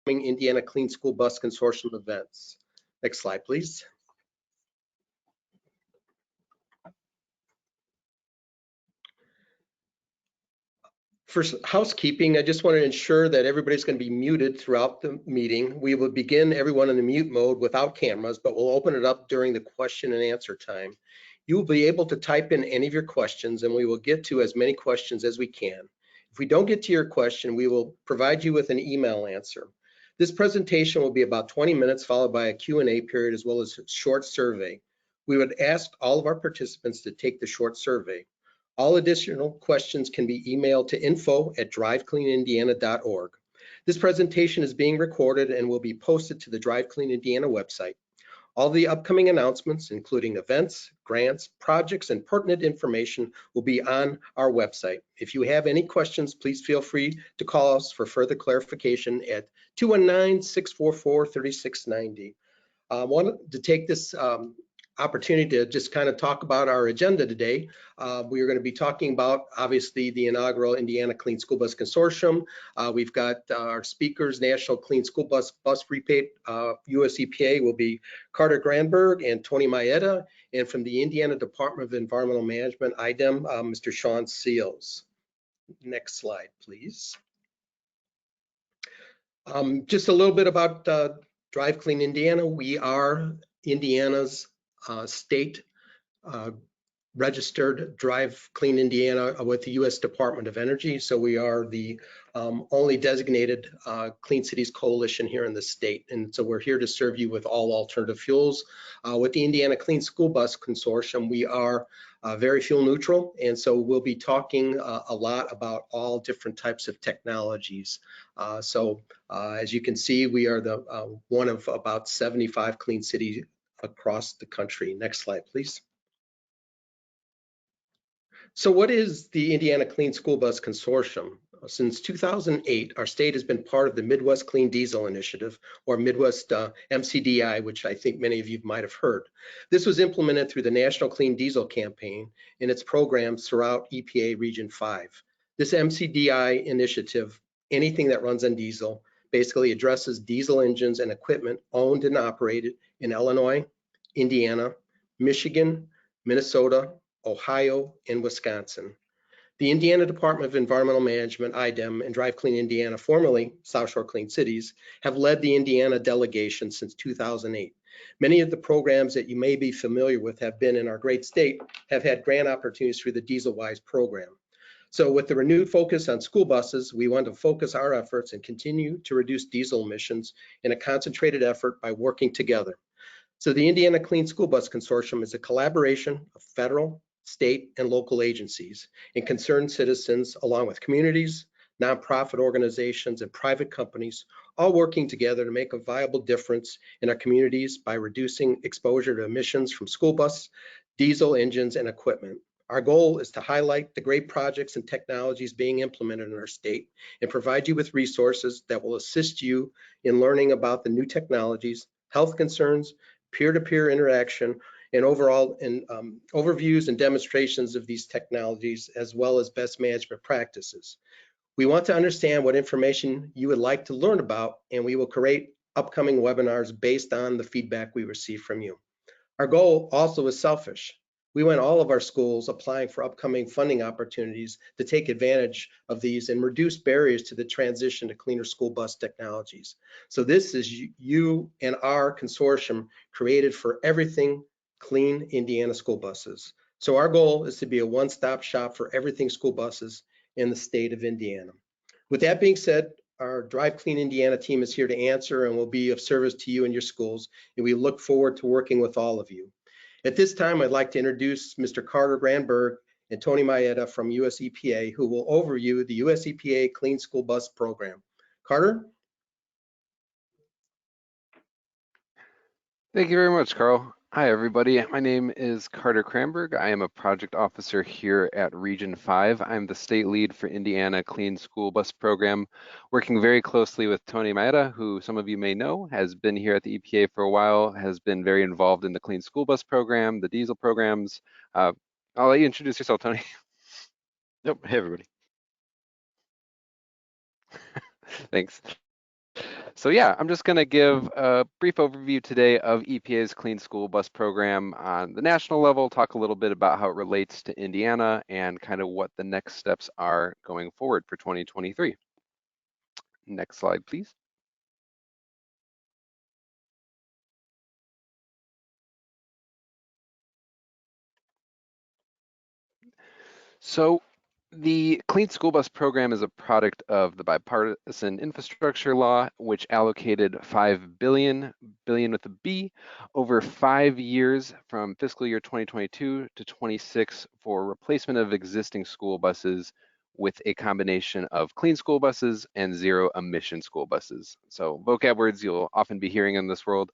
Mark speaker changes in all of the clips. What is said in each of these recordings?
Speaker 1: Indiana Clean School Bus Consortium events. Next slide, please. For housekeeping, I just want to ensure that everybody's going to be muted throughout the meeting. We will begin everyone in the mute mode without cameras, but we'll open it up during the question and answer time. You will be able to type in any of your questions, and we will get to as many questions as we can. If we don't get to your question, we will provide you with an email answer. This presentation will be about 20 minutes, followed by a Q&A period, as well as a short survey. We would ask all of our participants to take the short survey. All additional questions can be emailed to info@drivecleanindiana.org. This presentation is being recorded and will be posted to the Drive Clean Indiana website. All the upcoming announcements, including events, grants, projects, and pertinent information, will be on our website. If you have any questions, please feel free to call us for further clarification at 219-644-3690. I wanted to take this opportunity to just kind of talk about our agenda today. We are going to be talking about, obviously, the inaugural Indiana Clean School Bus Consortium. We've got our speakers, National Clean School Bus Rebate, US EPA will be Carter Granberg and Tony Maeda, and from the Indiana Department of Environmental Management, IDEM, Mr. Sean Seals. Next slide, please. Just a little bit about Drive Clean Indiana. We are Indiana's state registered Drive Clean Indiana with the U.S. Department of Energy. So we are the only designated Clean Cities Coalition here in the state. And so we're here to serve you with all alternative fuels. With the Indiana Clean School Bus Consortium, we are very fuel neutral. And so we'll be talking a lot about all different types of technologies. As you can see, we are the one of about 75 clean cities across the country. Next slide, please. So what is the Indiana Clean School Bus Consortium? Since 2008, our state has been part of the Midwest Clean Diesel Initiative, or Midwest MCDI, which I think many of you might have heard. This was implemented through the National Clean Diesel Campaign and its programs throughout EPA Region 5. This MCDI initiative, anything that runs on diesel, basically addresses diesel engines and equipment owned and operated in Illinois, Indiana, Michigan, Minnesota, Ohio, and Wisconsin. The Indiana Department of Environmental Management, IDEM, and Drive Clean Indiana, formerly South Shore Clean Cities, have led the Indiana delegation since 2008. Many of the programs that you may be familiar with have been in our great state, have had grant opportunities through the DieselWise program. So with the renewed focus on school buses, we want to focus our efforts and continue to reduce diesel emissions in a concentrated effort by working together. So the Indiana Clean School Bus Consortium is a collaboration of federal, state, and local agencies and concerned citizens, along with communities, nonprofit organizations, and private companies, all working together to make a viable difference in our communities by reducing exposure to emissions from school bus, diesel engines, and equipment. Our goal is to highlight the great projects and technologies being implemented in our state and provide you with resources that will assist you in learning about the new technologies, health concerns, peer-to-peer interaction, and overall overviews and demonstrations of these technologies, as well as best management practices. We want to understand what information you would like to learn about, and we will create upcoming webinars based on the feedback we receive from you. Our goal also is selfish. We want all of our schools applying for upcoming funding opportunities to take advantage of these and reduce barriers to the transition to cleaner school bus technologies. So this is you and our consortium created for everything clean Indiana school buses. So our goal is to be a one-stop shop for everything school buses in the state of Indiana. With that being said, our Drive Clean Indiana team is here to answer and will be of service to you and your schools, and we look forward to working with all of you. At this time, I'd like to introduce Mr. Carter Granberg and Tony Maeda from US EPA, who will overview the US EPA Clean School Bus Program. Carter?
Speaker 2: Thank you very much, Carl. Hi, everybody. My name is Carter Cranberg. I am a project officer here at Region 5. I'm the state lead for Indiana Clean School Bus Program, working very closely with Tony Maeda, who some of you may know has been here at the EPA for a while, has been very involved in the Clean School Bus Program, the diesel programs. I'll let you introduce yourself, Tony.
Speaker 3: Yep. Hey, everybody.
Speaker 2: Thanks. So yeah, I'm just going to give a brief overview today of EPA's Clean School Bus Program on the national level, talk a little bit about how it relates to Indiana and kind of what the next steps are going forward for 2023. Next slide, please. So the Clean School Bus Program is a product of the Bipartisan Infrastructure Law, which allocated $5 billion with a B, over 5 years from fiscal year 2022 to 26 for replacement of existing school buses with a combination of clean school buses and zero-emission school buses. So vocab words you'll often be hearing in this world.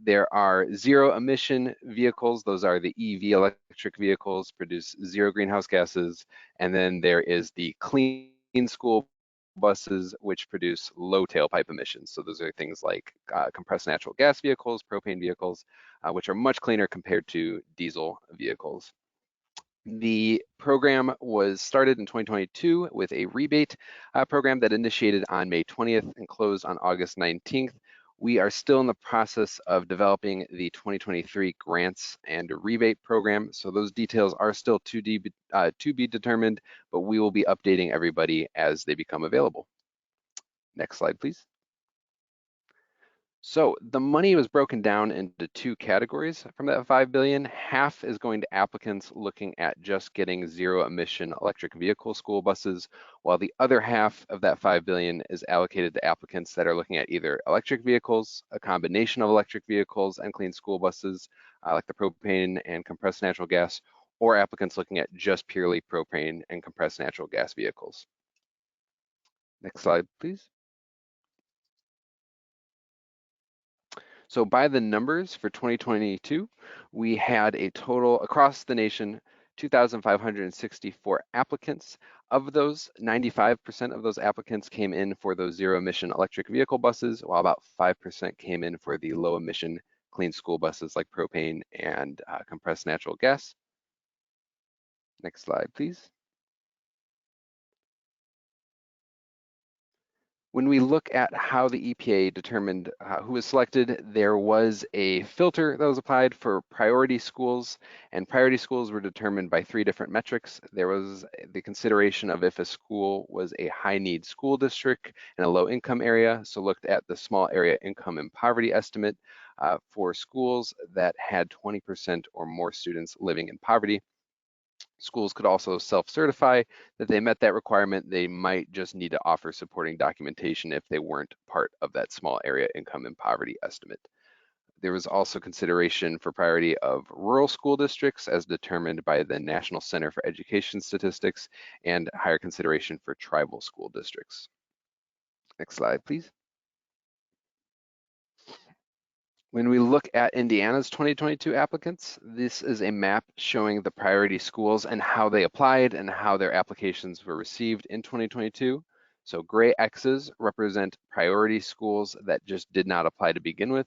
Speaker 2: There are zero-emission vehicles. Those are the EV electric vehicles, produce zero greenhouse gases. And then there is the clean school buses, which produce low tailpipe emissions. So those are things like compressed natural gas vehicles, propane vehicles, which are much cleaner compared to diesel vehicles. The program was started in 2022 with a rebate program that initiated on May 20th and closed on August 19th. We are still in the process of developing the 2023 grants and rebate program, so those details are still to be determined, but we will be updating everybody as they become available. Next slide, please. So the money was broken down into two categories from that $5 billion. Half is going to applicants looking at just getting zero-emission electric vehicle school buses, while the other half of that $5 billion is allocated to applicants that are looking at either electric vehicles, a combination of electric vehicles and clean school buses, like the propane and compressed natural gas, or applicants looking at just purely propane and compressed natural gas vehicles. Next slide, please. So by the numbers for 2022, we had a total across the nation, 2,564 applicants. Of those, 95% of those applicants came in for those zero-emission electric vehicle buses, while about 5% came in for the low-emission clean school buses like propane and compressed natural gas. Next slide, please. When we look at how the EPA determined who was selected, there was a filter that was applied for priority schools, and priority schools were determined by 3 different metrics. There was the consideration of if a school was a high-need school district in a low-income area, so looked at the small area income and poverty estimate for schools that had 20% or more students living in poverty. Schools could also self-certify that they met that requirement. They might just need to offer supporting documentation if they weren't part of that small area income and poverty estimate. There was also consideration for priority of rural school districts as determined by the National Center for Education Statistics, and higher consideration for tribal school districts. Next slide, please. When we look at Indiana's 2022 applicants, this is a map showing the priority schools and how they applied and how their applications were received in 2022. So gray X's represent priority schools that just did not apply to begin with.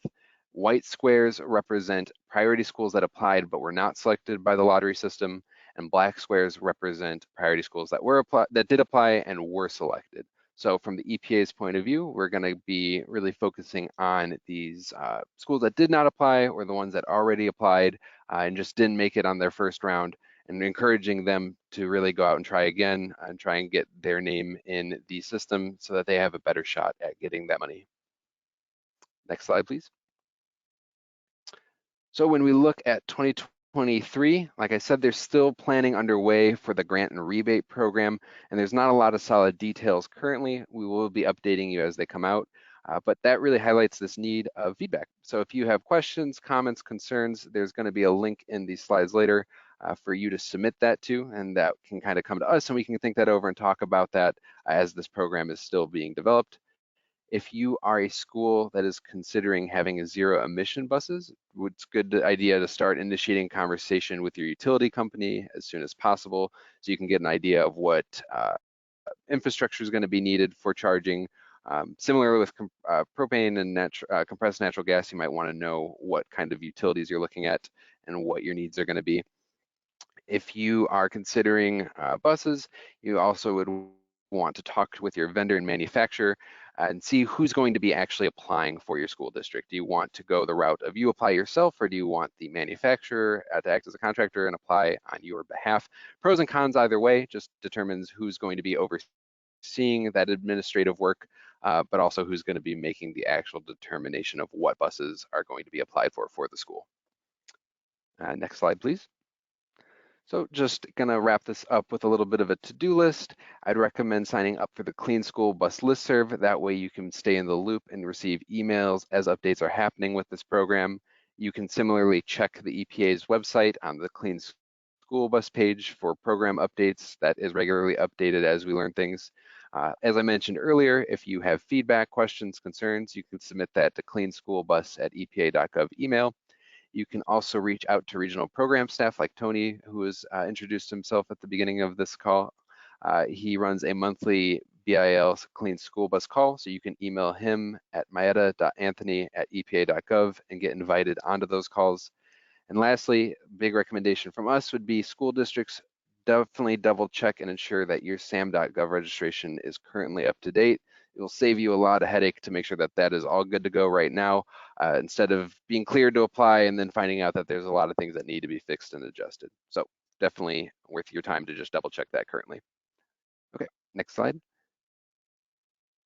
Speaker 2: White squares represent priority schools that applied but were not selected by the lottery system, and black squares represent priority schools that did apply and were selected. So from the EPA's point of view, we're going to be really focusing on these schools that did not apply or the ones that already applied and just didn't make it on their first round, and encouraging them to really go out and try again and try and get their name in the system so that they have a better shot at getting that money. Next slide, please. So when we look at 2023, like I said, there's still planning underway for the grant and rebate program, and there's not a lot of solid details currently. We will be updating you as they come out, but that really highlights this need of feedback. So if you have questions, comments, concerns, there's going to be a link in these slides later for you to submit that to, and that can kind of come to us and we can think that over and talk about that as this program is still being developed. If you are a school that is considering having zero emission buses, it's a good idea to start initiating conversation with your utility company as soon as possible so you can get an idea of what infrastructure is going to be needed for charging. Similarly with propane and compressed natural gas, you might want to know what kind of utilities you're looking at and what your needs are going to be. If you are considering buses, you also would want to talk with your vendor and manufacturer and see who's going to be actually applying for your school district. Do you want to go the route of you apply yourself, or do you want the manufacturer to act as a contractor and apply on your behalf? Pros and cons either way, just determines who's going to be overseeing that administrative work, but also who's going to be making the actual determination of what buses are going to be applied for the school. Next slide, please. So just gonna wrap this up with a little bit of a to-do list. I'd recommend signing up for the Clean School Bus listserv. That way you can stay in the loop and receive emails as updates are happening with this program. You can similarly check the EPA's website on the Clean School Bus page for program updates. That is regularly updated as we learn things. As I mentioned earlier, if you have feedback, questions, concerns, you can submit that to cleanschoolbus@epa.gov email. You can also reach out to regional program staff like Tony, who has introduced himself at the beginning of this call. He runs a monthly BIL Clean School Bus call, so you can email him at maeda.anthony@epa.gov and get invited onto those calls. And lastly, big recommendation from us would be school districts definitely double check and ensure that your SAM.gov registration is currently up to date. It will save you a lot of headache to make sure that that is all good to go right now, instead of being cleared to apply and then finding out that there's a lot of things that need to be fixed and adjusted. So definitely worth your time to just double check that currently. Okay, next slide.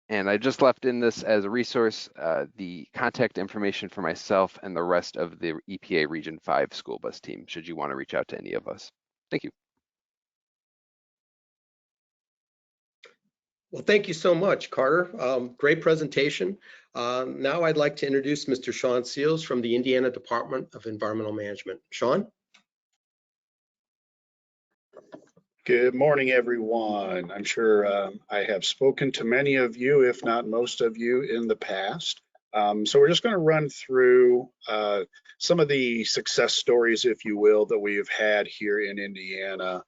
Speaker 2: And I just left in this as a resource, the contact information for myself and the rest of the EPA Region 5 school bus team, should you want to reach out to any of us. Thank you.
Speaker 1: Well, thank you so much, Carter. Great presentation. Now I'd like to introduce Mr. Sean Seals from the Indiana Department of Environmental Management. Sean?
Speaker 3: Good morning, everyone. I'm sure I have spoken to many of you, if not most of you, in the past. So we're just going to run through some of the success stories, if you will, that we have had here in Indiana.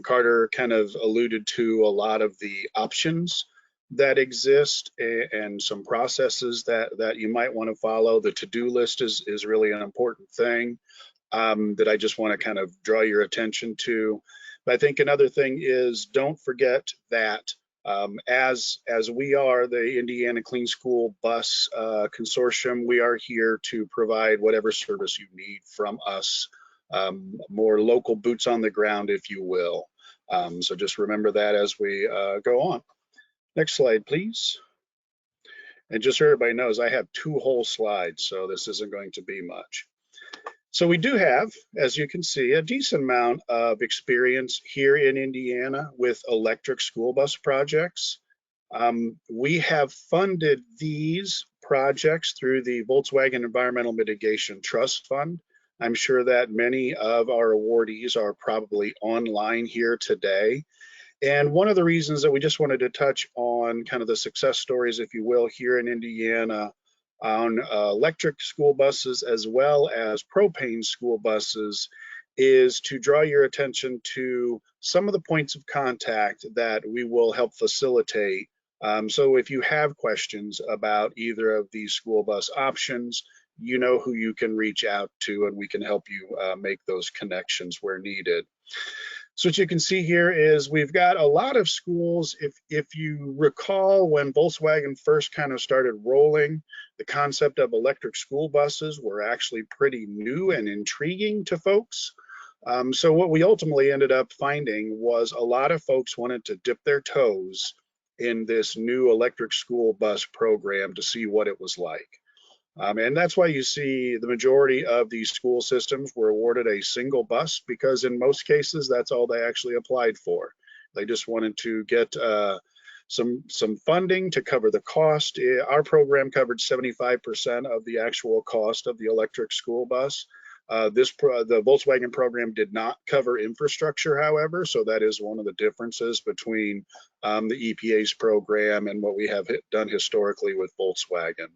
Speaker 3: Carter kind of alluded to a lot of the options that exist and some processes that you might want to follow. The to-do list is really an important thing that I just want to kind of draw your attention to. But I think another thing is, don't forget that as we are the Indiana Clean School Bus Consortium, we are here to provide whatever service you need from us, more local boots on the ground, if you will. So just remember that as we go on. Next slide, please. And just so everybody knows, I have 2 whole slides, so this isn't going to be much. So we do have, as you can see, a decent amount of experience here in Indiana with electric school bus projects. We have funded these projects through the Volkswagen Environmental Mitigation Trust Fund. I'm sure that many of our awardees are probably online here today. And one of the reasons that we just wanted to touch on kind of the success stories, if you will, here in Indiana on electric school buses as well as propane school buses is to draw your attention to some of the points of contact that we will help facilitate. So if you have questions about either of these school bus options, you know who you can reach out to, and we can help you make those connections where needed. So what you can see here is we've got a lot of schools. If you recall, when Volkswagen first kind of started rolling, the concept of electric school buses were actually pretty new and intriguing to folks. So what we ultimately ended up finding was a lot of folks wanted to dip their toes in this new electric school bus program to see what it was like. And that's why you see the majority of these school systems were awarded a single bus, because in most cases, that's all they actually applied for. They just wanted to get some funding to cover the cost. Our program covered 75% of the actual cost of the electric school bus. The Volkswagen program did not cover infrastructure, however, so that is one of the differences between the EPA's program and what we have done historically with Volkswagen.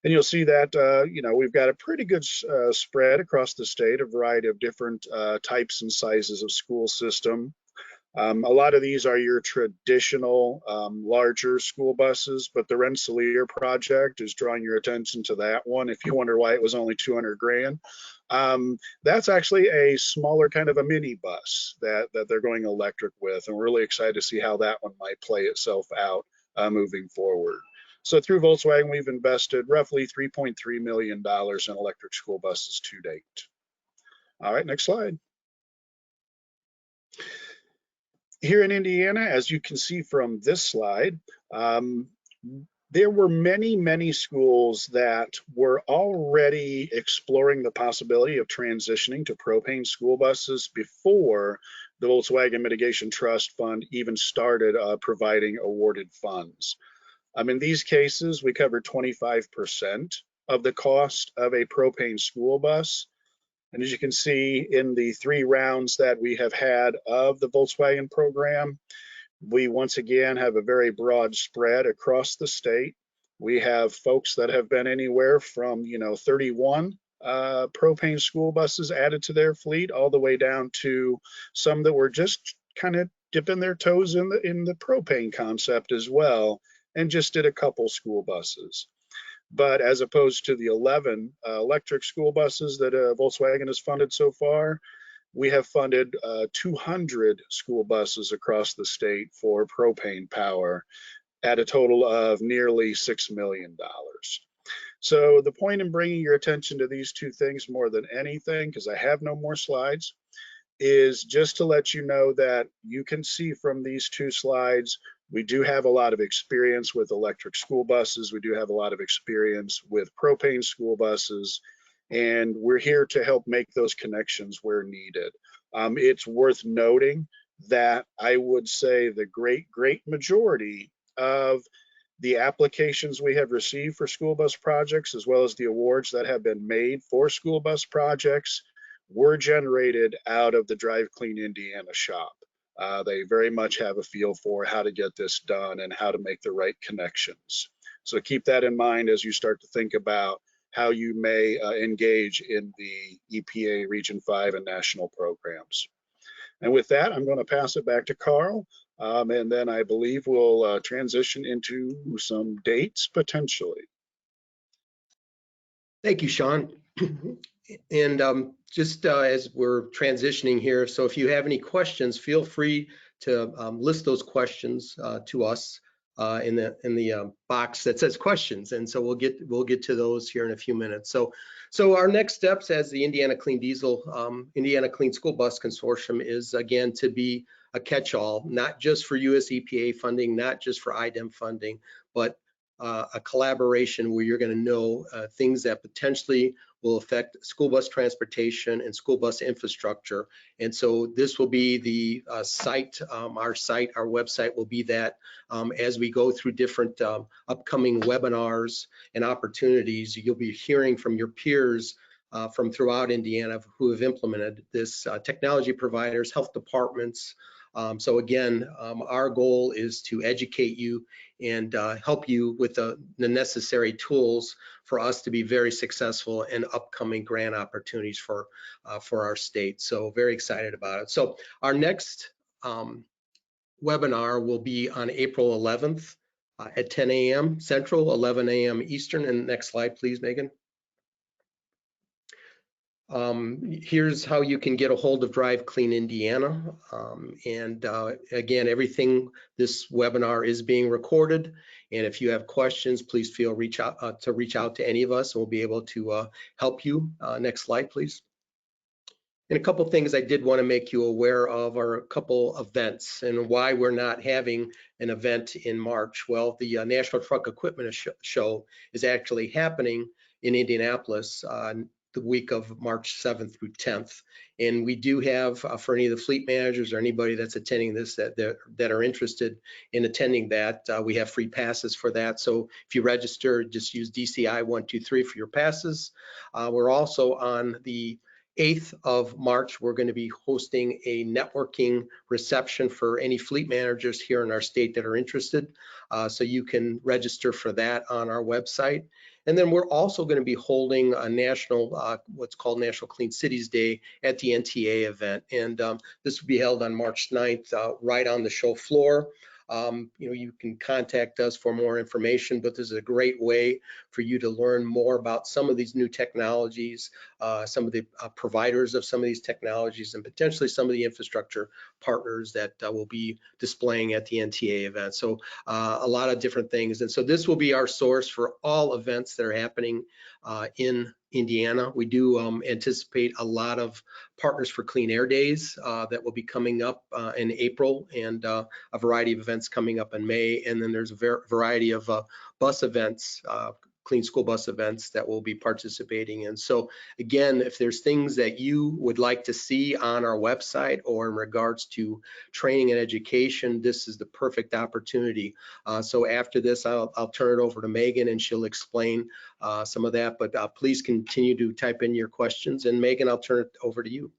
Speaker 3: And you'll see that, you know, we've got a pretty good spread across the state, a variety of different types and sizes of school system. A lot of these are your traditional larger school buses, but the Rensselaer project is drawing your attention to that one. If you wonder why it was only 200 grand, that's actually a smaller kind of a mini bus that they're going electric with, and we're really excited to see how that one might play itself out moving forward. So through Volkswagen, we've invested roughly $3.3 million in electric school buses to date. All right, next slide. Here in Indiana, as you can see from this slide, there were many schools that were already exploring the possibility of transitioning to propane school buses before the Volkswagen Mitigation Trust Fund even started providing awarded funds. In these cases, we covered 25% of the cost of a propane school bus. And as you can see in the 3 rounds that we have had of the Volkswagen program, we once again have a very broad spread across the state. We have folks that have been anywhere from 31 propane school buses added to their fleet, all the way down to some that were just kind of dipping their toes in the propane concept as well, and just did a couple school buses. But as opposed to the 11 electric school buses that Volkswagen has funded so far, we have funded 200 school buses across the state for propane power at a total of nearly $6 million. So the point in bringing your attention to these 2 things more than anything, because I have no more slides, is just to let you know that you can see from these 2 slides, we do have a lot of experience with electric school buses. We do have a lot of experience with propane school buses, and we're here to help make those connections where needed. It's worth noting that I would say the great majority of the applications we have received for school bus projects, as well as the awards that have been made for school bus projects, were generated out of the Drive Clean Indiana shop. They very much have a feel for how to get this done and how to make the right connections. So keep that in mind as you start to think about how you may engage in the EPA Region 5 and national programs. And with that, I'm going to pass it back to Carl, and then I believe we'll transition into some dates potentially.
Speaker 1: Thank you, Sean. And just as we're transitioning here, so if you have any questions, feel free to list those questions to us in the box that says questions, and so we'll get to those here in a few minutes. So our next steps as the Indiana Clean Diesel, Indiana Clean School Bus Consortium is again to be a catch-all, not just for US EPA funding, not just for IDEM funding, but a collaboration where you're going to know things that potentially will affect school bus transportation and school bus infrastructure. And so this will be the site, our website will be that as we go through different upcoming webinars and opportunities, you'll be hearing from your peers from throughout Indiana who have implemented this, technology providers, health departments. So again, our goal is to educate you and help you with the necessary tools for us to be very successful in upcoming grant opportunities for our state. So very excited about it. So our next webinar will be on April 11th at 10 a.m. Central, 11 a.m. Eastern. And next slide, please, Megan. Here's how you can get a hold of Drive Clean Indiana. Again, everything, this webinar is being recorded. And if you have questions, please feel reach out to any of us, and we'll be able to help you. Next slide, please. And a couple things I did want to make you aware of are a couple events and why we're not having an event in March. Well, the National Truck Equipment Show is actually happening in Indianapolis the week of March 7th through 10th. And we do have, for any of the fleet managers or anybody that's attending this that are interested in attending that, we have free passes for that. So if you register, just use DCI 123 for your passes. We're also on the 8th of March, we're going to be hosting a networking reception for any fleet managers here in our state that are interested. So you can register for that on our website. And then we're also going to be holding a national, what's called National Clean Cities Day at the NTA event. And this will be held on March 9th, right on the show floor. You can contact us for more information, but this is a great way for you to learn more about some of these new technologies, some of the providers of some of these technologies, and potentially some of the infrastructure partners that will be displaying at the NTA event. So a lot of different things. And so this will be our source for all events that are happening in Indiana. We do anticipate a lot of Partners for Clean Air Days that will be coming up in April, and a variety of events coming up in May. And then there's a variety of bus events, clean school bus events that we'll be participating in. So again, if there's things that you would like to see on our website or in regards to training and education, this is the perfect opportunity. So after this, I'll turn it over to Megan and she'll explain some of that, but please continue to type in your questions. And Megan, I'll turn it over to you.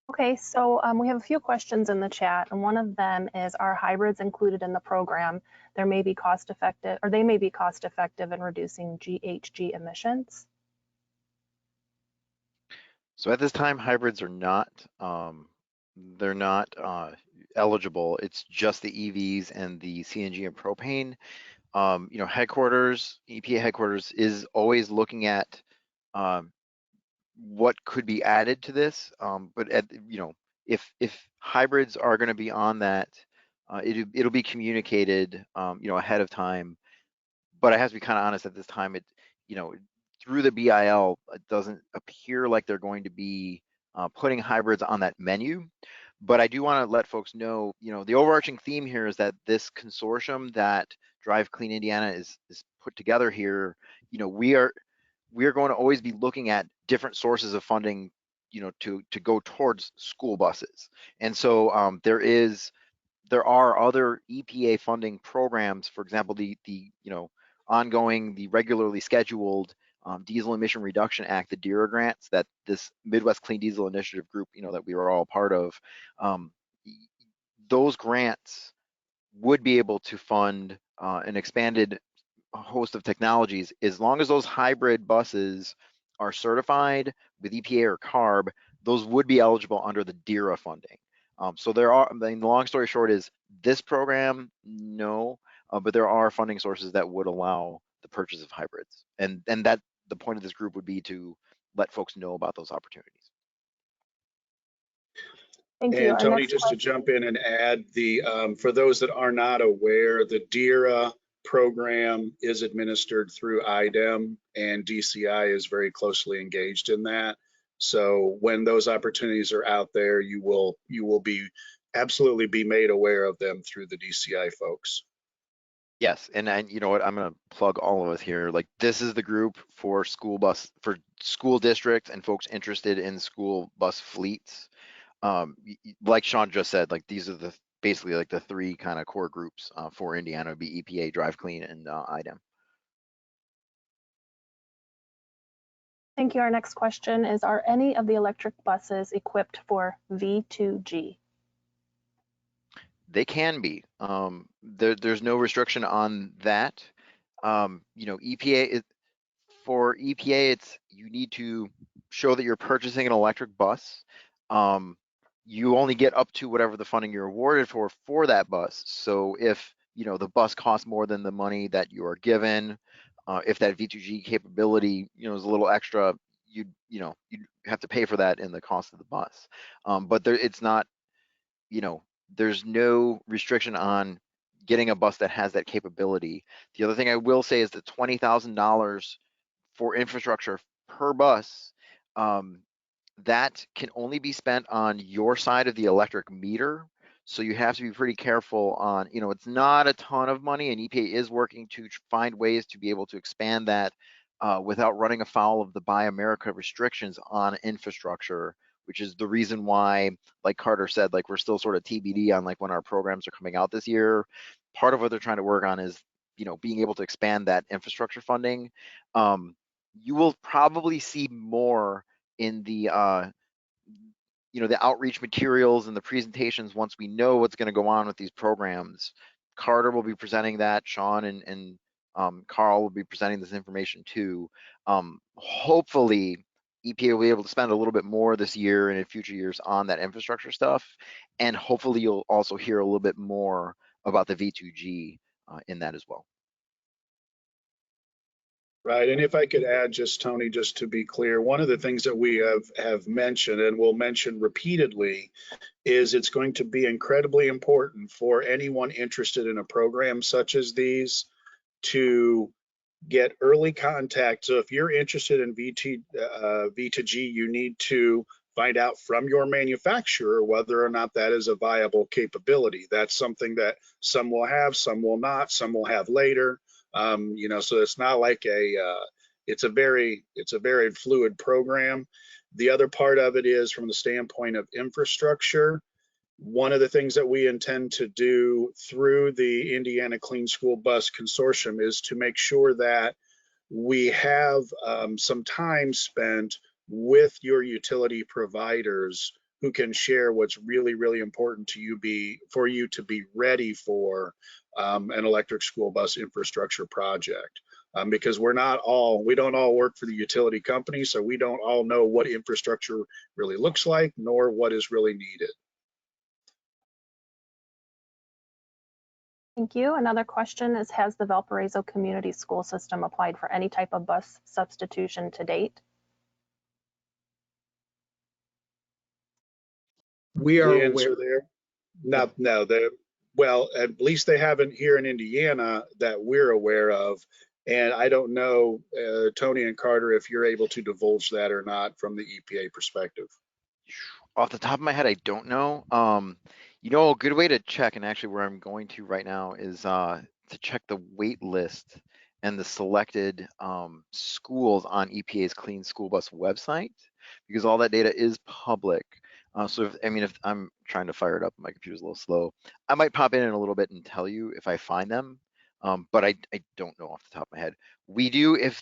Speaker 4: Okay, so we have a few questions in the chat, and one of them is, are hybrids included in the program? They may be cost effective in reducing GHG emissions.
Speaker 5: So at this time, hybrids are not, they're not eligible. It's just the EVs and the CNG and propane. Headquarters, EPA headquarters is always looking at what could be added to this, but if hybrids are going to be on that, it'll be communicated ahead of time. But I have to be kind of honest, at this time, through the BIL, it doesn't appear like they're going to be putting hybrids on that menu. But I do want to let folks know, the overarching theme here is that this consortium that Drive Clean Indiana is put together here, we are going to always be looking at different sources of funding, to go towards school buses. And so there are other EPA funding programs, for example, the ongoing, the regularly scheduled Diesel Emission Reduction Act, the DERA grants that this Midwest Clean Diesel Initiative group, that we were all part of. Those grants would be able to fund an expanded host of technologies, as long as those hybrid buses are certified with EPA or CARB. Those would be eligible under the DERA funding. So there are, the long story short is, this program, no, but there are funding sources that would allow the purchase of hybrids, and that the point of this group would be to let folks know about those opportunities.
Speaker 4: Thank you.
Speaker 3: And Tony, just to jump in and add, for those that are not aware, the DERA program is administered through IDEM, and DCI is very closely engaged in that. So when those opportunities are out there, you will be absolutely be made aware of them through the DCI folks.
Speaker 5: Yes, and you know what, I'm going to plug all of us here. Like, this is the group for school districts and folks interested in school bus fleets. Like Sean just said, like, these are basically like the three kind of core groups for Indiana. Would be EPA, Drive Clean, and IDEM.
Speaker 4: Thank you. Our next question is, are any of the electric buses equipped for V2G?
Speaker 5: They can be. There's no restriction on that. EPA, for EPA, you need to show that you're purchasing an electric bus. You only get up to whatever the funding you're awarded for that bus. So if the bus costs more than the money that you are given, if that V2G capability is a little extra, you'd have to pay for that in the cost of the bus. But it's not, there's no restriction on getting a bus that has that capability. The other thing I will say is that $20,000 for infrastructure per bus, that can only be spent on your side of the electric meter. So you have to be pretty careful on, it's not a ton of money, and EPA is working to find ways to be able to expand that without running afoul of the Buy America restrictions on infrastructure, which is the reason why, like Carter said, like, we're still sort of TBD on like when our programs are coming out this year. Part of what they're trying to work on is, being able to expand that infrastructure funding. You will probably see more in the the outreach materials and the presentations once we know what's going to go on with these programs. Carter will be presenting that, Sean and Carl will be presenting this information too. Hopefully EPA will be able to spend a little bit more this year and in future years on that infrastructure stuff. And hopefully you'll also hear a little bit more about the V2G in that as well.
Speaker 3: Right, and if I could add just, Tony, just to be clear, one of the things that we have mentioned and will mention repeatedly is it's going to be incredibly important for anyone interested in a program such as these to get early contact. So if you're interested in V2G, you need to find out from your manufacturer whether or not that is a viable capability. That's something that some will have, some will not, some will have later. You know, so it's not like it's a very fluid program. The other part of it is from the standpoint of infrastructure. One of the things that we intend to do through the Indiana Clean School Bus Consortium is to make sure that we have some time spent with your utility providers who can share what's really, really important to you for you to be ready for an electric school bus infrastructure project. Because we don't all work for the utility company, so we don't all know what infrastructure really looks like, nor what is really needed.
Speaker 4: Thank you. Another question is, has the Valparaiso Community School System applied for any type of bus substitution to date?
Speaker 1: We are
Speaker 3: The answer
Speaker 1: aware.
Speaker 3: there, no, well, at least they haven't here in Indiana that we're aware of. And I don't know, Tony and Carter, if you're able to divulge that or not from the EPA perspective.
Speaker 5: Off the top of my head, I don't know. You know, a good way to check, and actually where I'm going to right now, is to check the wait list and the selected schools on EPA's Clean School Bus website, because all that data is public. So if I'm trying to fire it up, my computer's a little slow. I might pop in a little bit and tell you if I find them, but I don't know off the top of my head. We do, if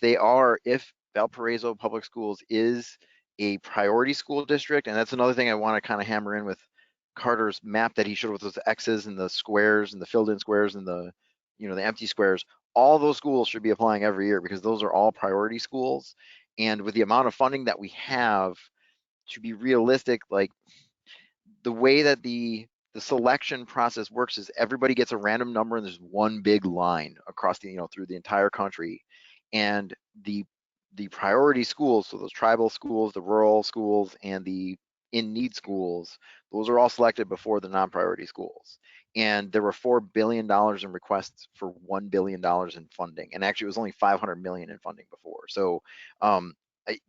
Speaker 5: Valparaiso Public Schools is a priority school district, and that's another thing I want to kind of hammer in with Carter's map that he showed with those X's and the squares and the filled in squares and the empty squares. All those schools should be applying every year because those are all priority schools. And with the amount of funding that we have, to be realistic, like the way that the selection process works is everybody gets a random number and there's one big line across the through the entire country, and the priority schools, so those tribal schools, the rural schools, and the in-need schools, those are all selected before the non-priority schools. And there were $4 billion in requests for $1 billion in funding, and actually it was only $500 million in funding before. So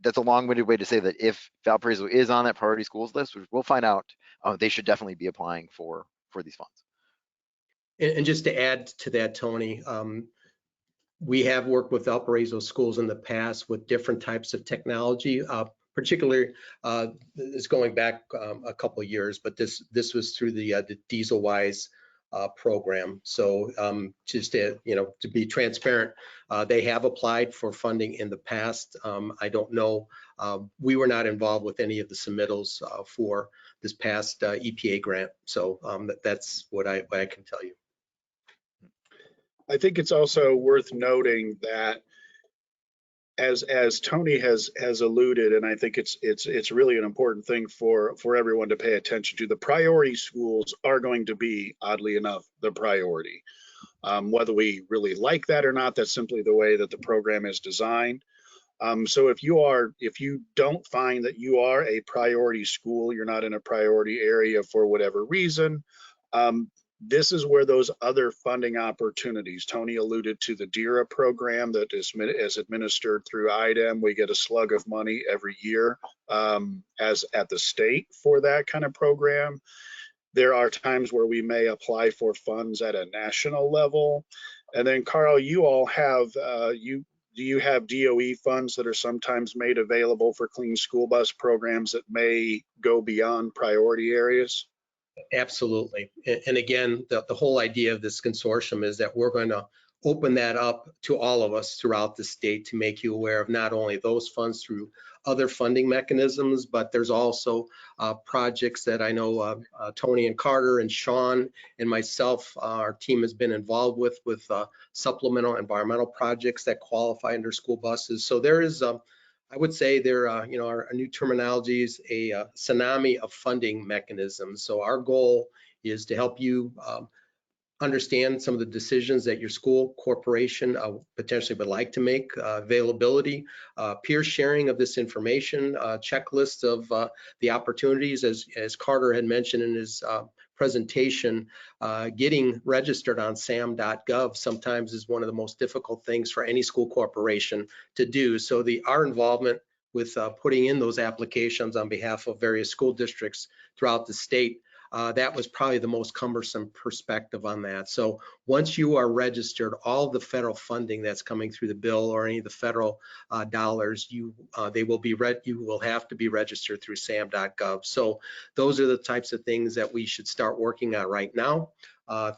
Speaker 5: that's a long-winded way to say that if Valparaiso is on that priority schools list, which we'll find out, they should definitely be applying for these funds.
Speaker 1: And just to add to that, Tony, we have worked with Valparaiso schools in the past with different types of technology, particularly it's going back a couple of years, but this was through the Dieselwise program. So just to be transparent, they have applied for funding in the past. I don't know. We were not involved with any of the submittals for this past EPA grant. So that's what I can tell you.
Speaker 3: I think it's also worth noting that as Tony has alluded, and I think it's really an important thing for everyone to pay attention to, the priority schools are going to be, oddly enough, the priority. Whether we really like that or not, that's simply the way that the program is designed. So if you don't find that you are a priority school, you're not in a priority area for whatever reason, this is where those other funding opportunities, Tony alluded to the DERA program that is administered through IDEM. We get a slug of money every year as at the state for that kind of program. There are times where we may apply for funds at a national level. And then Carl, you all have, do you have DOE funds that are sometimes made available for clean school bus programs that may go beyond priority areas?
Speaker 1: Absolutely. And again, the whole idea of this consortium is that we're going to open that up to all of us throughout the state to make you aware of not only those funds through other funding mechanisms, but there's also projects that I know Tony and Carter and Sean and myself, our team has been involved with supplemental environmental projects that qualify under school buses. So there is I would say there, our new terminology is a tsunami of funding mechanisms. So our goal is to help you understand some of the decisions that your school corporation potentially would like to make, availability, peer sharing of this information, checklist of the opportunities, as Carter had mentioned in his presentation, getting registered on sam.gov sometimes is one of the most difficult things for any school corporation to do. So our involvement with putting in those applications on behalf of various school districts throughout the state, that was probably the most cumbersome perspective on that. So once you are registered, all the federal funding that's coming through the bill or any of the federal dollars, you will have to be registered through sam.gov. So those are the types of things that we should start working on right now.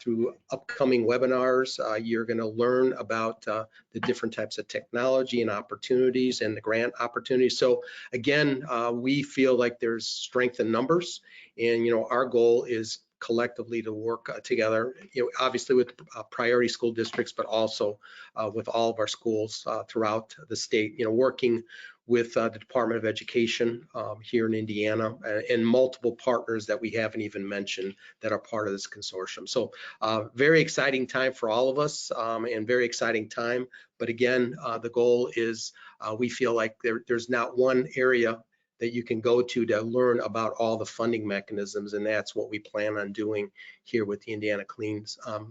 Speaker 1: Through upcoming webinars, you're going to learn about the different types of technology and opportunities and the grant opportunities. So again, we feel like there's strength in numbers, and our goal is collectively to work together, obviously with priority school districts, but also with all of our schools throughout the state, working with the Department of Education here in Indiana and multiple partners that we haven't even mentioned that are part of this consortium. So very exciting time for all of us and very exciting time. But again, the goal is we feel like there's not one area that you can go to learn about all the funding mechanisms, and that's what we plan on doing here with the Indiana Clean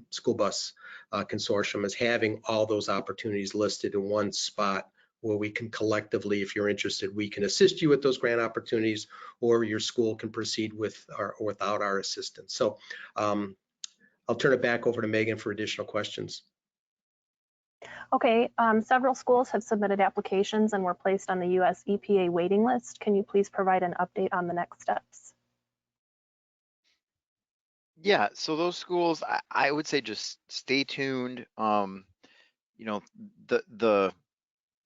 Speaker 1: School Bus Consortium, is having all those opportunities listed in one spot where we can collectively, if you're interested, we can assist you with those grant opportunities, or your school can proceed with or without our assistance. So I'll turn it back over to Megan for additional questions.
Speaker 4: Okay, several schools have submitted applications and were placed on the US EPA waiting list. Can you please provide an update on the next steps?
Speaker 5: Yeah, so those schools, I would say just stay tuned.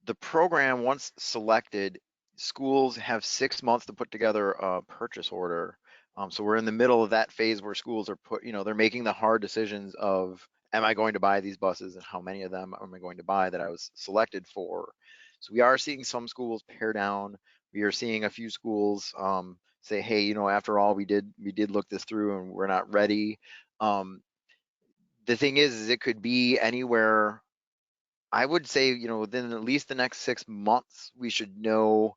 Speaker 5: The program, once selected, schools have 6 months to put together a purchase order. So we're in the middle of that phase where schools are they're making the hard decisions of, am I going to buy these buses and how many of them am I going to buy that I was selected for? So we are seeing some schools pare down. We are seeing a few schools say, hey, after all, we did look this through and we're not ready. The thing is it could be anywhere. I would say, within at least the next 6 months, we should know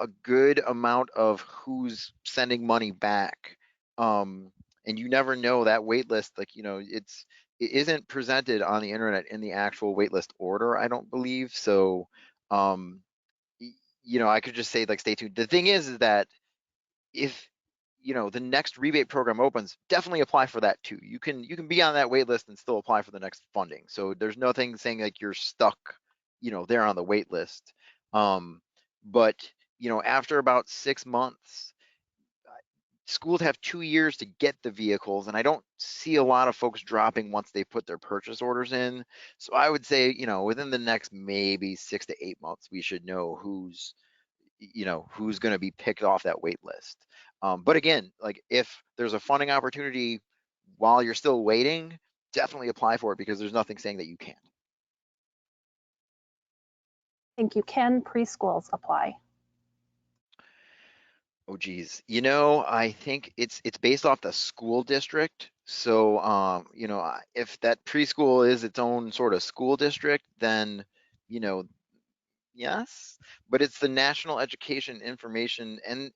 Speaker 5: a good amount of who's sending money back. And you never know that wait list, it isn't presented on the internet in the actual wait list order, I don't believe. So, I could just say, stay tuned. The thing is that if the next rebate program opens, definitely apply for that too. You can be on that wait list and still apply for the next funding. So there's nothing saying like you're stuck, there on the wait list. But after about 6 months, schools have 2 years to get the vehicles, and I don't see a lot of folks dropping once they put their purchase orders in. So I would say, within the next maybe 6 to 8 months, we should know who's going to be picked off that wait list. But again, if there's a funding opportunity while you're still waiting, definitely apply for it, because there's nothing saying that you can't.
Speaker 4: Thank you. Can preschools apply?
Speaker 5: Oh geez, I think it's based off the school district. So if that preschool is its own sort of school district, then yes, but it's the National Education Information and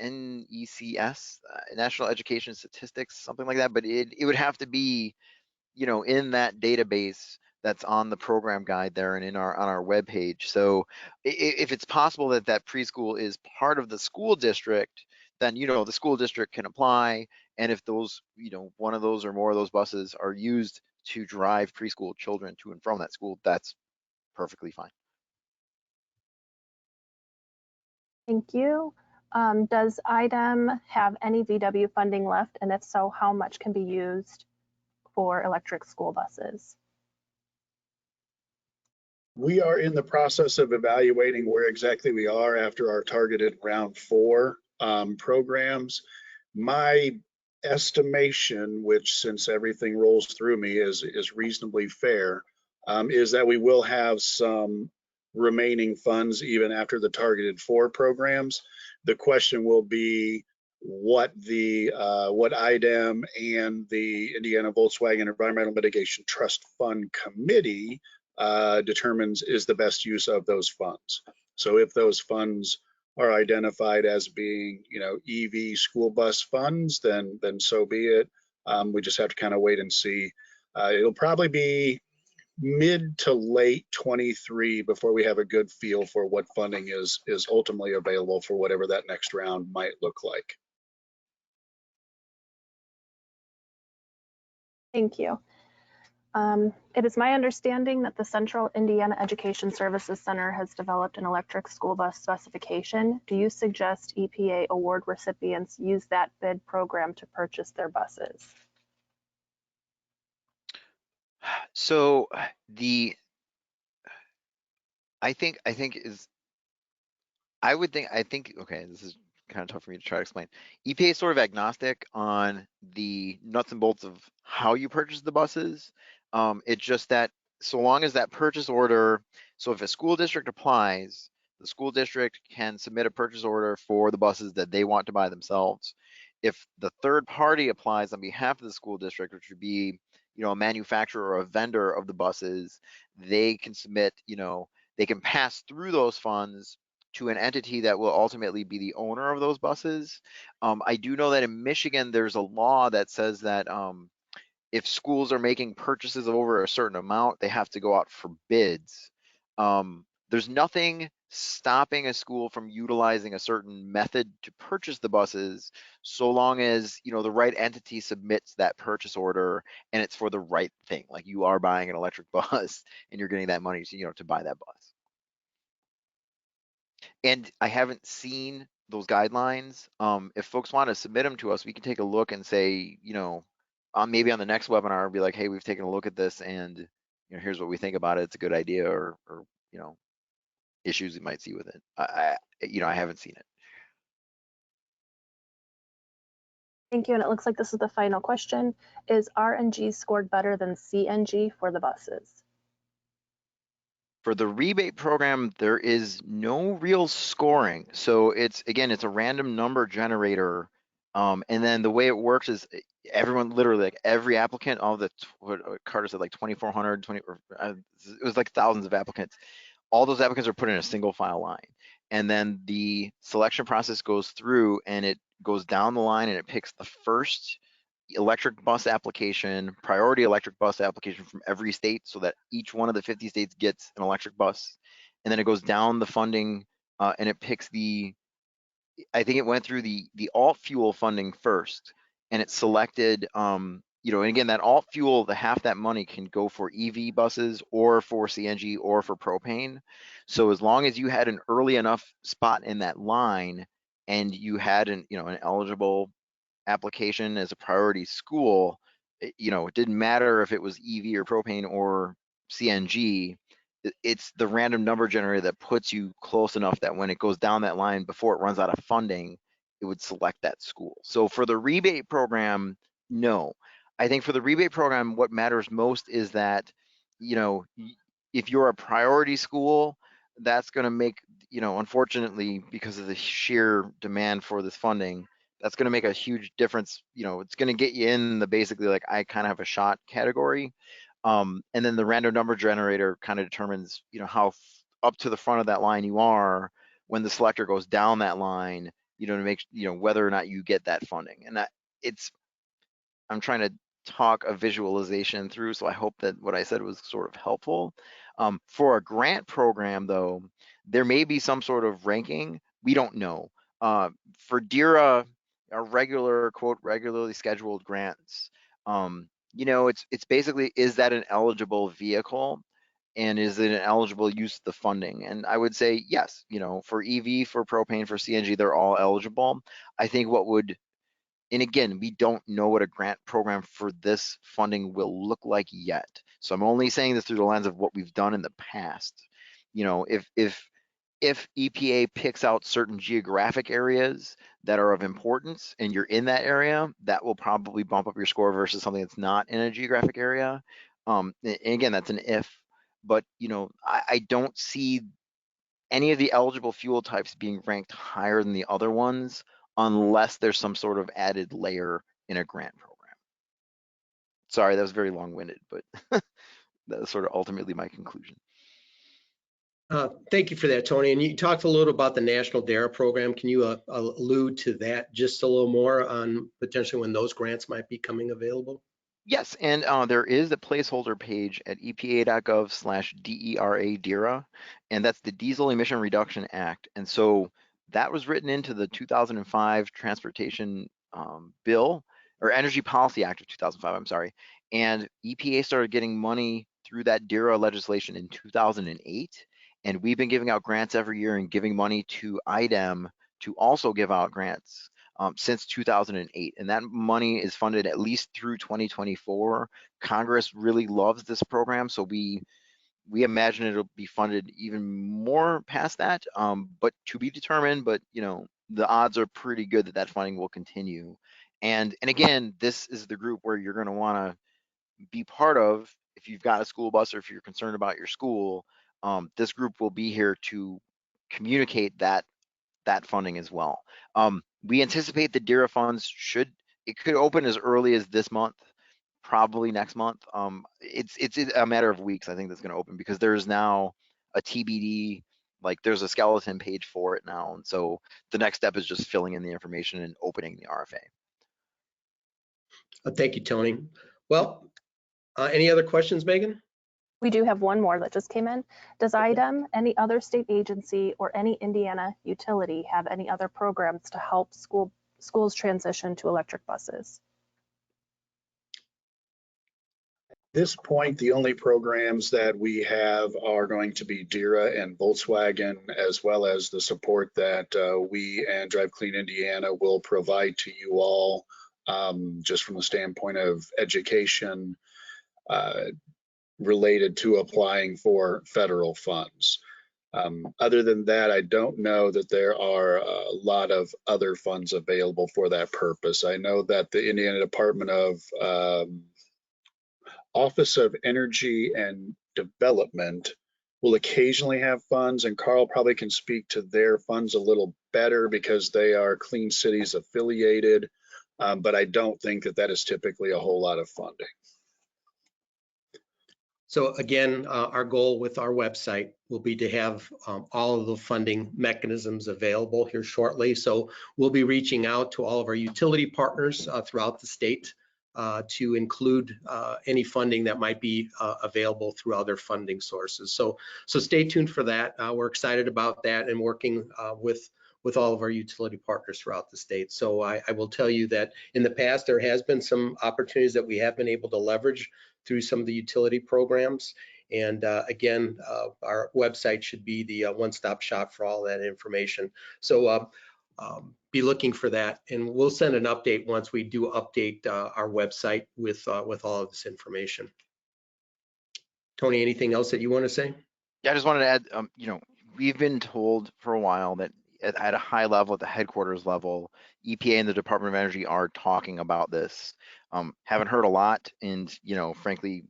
Speaker 5: NECS, National Education Statistics, something like that. But it would have to be, in that database that's on the program guide there and on our webpage. So if it's possible that preschool is part of the school district, then the school district can apply. And if those, one of those or more of those buses are used to drive preschool children to and from that school, that's perfectly fine.
Speaker 4: Thank you. Does IDEM have any VW funding left? And if so, how much can be used for electric school buses?
Speaker 3: We are in the process of evaluating where exactly we are after our targeted round 4 programs. My estimation, which since everything rolls through me is reasonably fair, is that we will have some remaining funds even after the targeted 4 programs. The question will be what IDEM and the Indiana Volkswagen Environmental Mitigation Trust Fund Committee determines is the best use of those funds. So if those funds are identified as being, EV school bus funds, then so be it. We just have to kind of wait and see. It'll probably be mid to late 23 before we have a good feel for what funding is ultimately available for whatever that next round might look like.
Speaker 4: Thank you. It is my understanding that the Central Indiana Education Services Center has developed an electric school bus specification. Do you suggest EPA award recipients use that bid program to purchase their buses?
Speaker 5: So I think, okay, this is kind of tough for me to try to explain. EPA is sort of agnostic on the nuts and bolts of how you purchase the buses. It's just that so long as that purchase order, so if a school district applies, the school district can submit a purchase order for the buses that they want to buy themselves. If the third party applies on behalf of the school district, which would be, a manufacturer or a vendor of the buses, they can submit, they can pass through those funds to an entity that will ultimately be the owner of those buses. I do know that in Michigan, there's a law that says that if schools are making purchases of over a certain amount, they have to go out for bids. There's nothing stopping a school from utilizing a certain method to purchase the buses, so long as the right entity submits that purchase order and it's for the right thing. Like you are buying an electric bus and you're getting that money, to buy that bus. And I haven't seen those guidelines. If folks want to submit them to us, we can take a look and say, maybe on the next webinar, be like, hey, we've taken a look at this and here's what we think about it. It's a good idea, or issues you might see with it. I haven't seen it.
Speaker 4: Thank you. And it looks like this is the final question. Is RNG scored better than CNG for the buses?
Speaker 5: For the rebate program, there is no real scoring. So it's a random number generator. And then the way it works is everyone, literally like every applicant, all the, what Carter said, like 2,400, it was like thousands of applicants. All those applicants are put in a single file line. And then the selection process goes through and it goes down the line and it picks the first electric bus application, priority electric bus application from every state, so that each one of the 50 states gets an electric bus. And then it goes down the funding and it picks I think it went through the alt fuel funding first, and it selected, and again, that alt fuel, the half that money can go for EV buses or for CNG or for propane. So as long as you had an early enough spot in that line and you had an eligible application as a priority school, it didn't matter if it was EV or propane or CNG. It's the random number generator that puts you close enough that when it goes down that line before it runs out of funding, it would select that school. So for the rebate program, no. I think for the rebate program, what matters most is that, if you're a priority school, that's going to make, unfortunately, because of the sheer demand for this funding, that's going to make a huge difference. It's going to get you in the basically like I kind of have a shot category. And then the random number generator kind of determines, how up to the front of that line you are when the selector goes down that line, to make, whether or not you get that funding. And I'm trying to talk a visualization through, so I hope that what I said was sort of helpful. For a grant program, though, there may be some sort of ranking. We don't know. For DERA, our regular, quote, regularly scheduled grants, it's basically, is that an eligible vehicle? and is it an eligible use of the funding? And I would say yes, for EV, for propane, for CNG, they're all eligible. I think what would, and again, we don't know what a grant program for this funding will look like yet. So I'm only saying this through the lens of what we've done in the past. If EPA picks out certain geographic areas that are of importance and you're in that area, that will probably bump up your score versus something that's not in a geographic area. And again, that's an if, but I don't see any of the eligible fuel types being ranked higher than the other ones unless there's some sort of added layer in a grant program. Sorry, that was very long-winded, but that was sort of ultimately my conclusion.
Speaker 1: Thank you for that, Tony. And you talked a little about the National DARE program. Can you allude to that just a little more on potentially when those grants might be coming available?
Speaker 5: Yes, and there is a placeholder page at epa.gov/DERA, and that's the Diesel Emission Reduction Act. And so that was written into the 2005 Transportation Bill, or Energy Policy Act of 2005, I'm sorry. And EPA started getting money through that DERA legislation in 2008. And we've been giving out grants every year and giving money to IDEM to also give out grants since 2008. And that money is funded at least through 2024. Congress really loves this program, so we imagine it'll be funded even more past that, but to be determined. But the odds are pretty good that that funding will continue. And again, this is the group where you're going to want to be part of if you've got a school bus or if you're concerned about your school. This group will be here to communicate that funding as well. We anticipate the DERA funds it could open as early as this month, probably next month. It's a matter of weeks, I think, that's going to open, because there's now a TBD, like there's a skeleton page for it now. And so the next step is just filling in the information and opening the RFA.
Speaker 1: Thank you, Tony. Well, any other questions, Megan?
Speaker 4: We do have one more that just came in. Does IDEM, any other state agency, or any Indiana utility have any other programs to help schools transition to electric buses?
Speaker 3: At this point, the only programs that we have are going to be DERA and Volkswagen, as well as the support that we and Drive Clean Indiana will provide to you all, just from the standpoint of education related to applying for federal funds. Other than that, I don't know that there are a lot of other funds available for that purpose. I know that the Indiana Department of Office of Energy and Development will occasionally have funds, and Carl probably can speak to their funds a little better because they are Clean Cities affiliated, but I don't think that is typically a whole lot of funding.
Speaker 1: So again, our goal with our website will be to have all of the funding mechanisms available here shortly. So we'll be reaching out to all of our utility partners throughout the state to include any funding that might be available through other funding sources. So stay tuned for that. We're excited about that and working with all of our utility partners throughout the state. So I will tell you that in the past, there has been some opportunities that we have been able to leverage through some of the utility programs. And again, our website should be the one-stop shop for all that information. So be looking for that, and we'll send an update once we do update our website with all of this information. Tony, anything else that you want to say?
Speaker 5: Yeah, I just wanted to add, we've been told for a while that at a high level, at the headquarters level, EPA and the Department of Energy are talking about this. Haven't heard a lot, and frankly,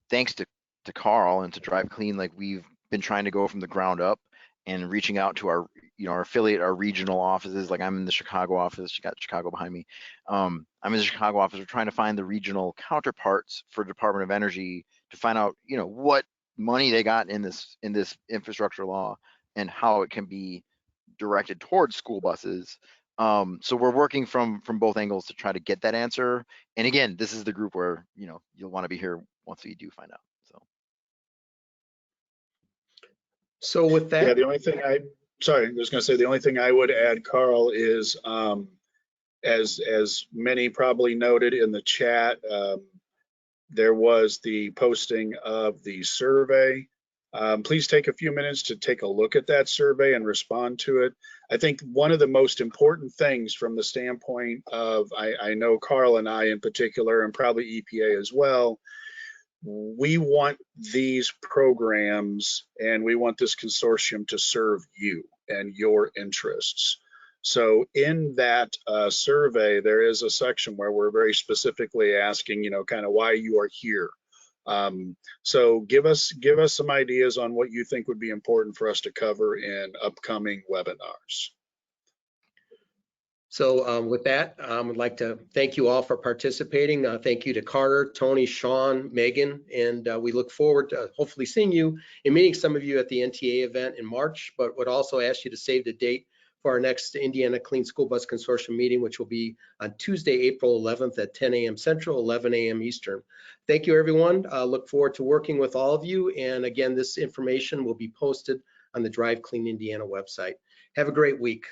Speaker 5: thanks to Carl and to Drive Clean, like we've been trying to go from the ground up and reaching out to our our affiliate, our regional offices. Like I'm in the Chicago office. You got Chicago behind me. I'm in the Chicago office. We're trying to find the regional counterparts for Department of Energy to find out what money they got in this infrastructure law and how it can be directed towards school buses. So we're working from both angles to try to get that answer. And again, this is the group where you'll want to be here once we do find out.
Speaker 1: So with that,
Speaker 3: yeah, the only thing I was going to say, the only thing I would add, Carl, is as many probably noted in the chat, there was the posting of the survey. Please take a few minutes to take a look at that survey and respond to it. I think one of the most important things from the standpoint of, I know Carl and I in particular, and probably EPA as well, we want these programs and we want this consortium to serve you and your interests. So in that survey, there is a section where we're very specifically asking, you know, kind of why you are here. So give us some ideas on what you think would be important for us to cover in upcoming webinars.
Speaker 1: So with that, I'd like to thank you all for participating. Thank you to Carter, Tony, Sean, Megan, and we look forward to hopefully seeing you and meeting some of you at the NTA event in March, but would also ask you to save the date for our next Indiana Clean School Bus Consortium meeting, which will be on Tuesday, April 11th at 10 a.m. Central, 11 a.m. Eastern. Thank you, everyone. Look forward to working with all of you. And again, this information will be posted on the Drive Clean Indiana website. Have a great week.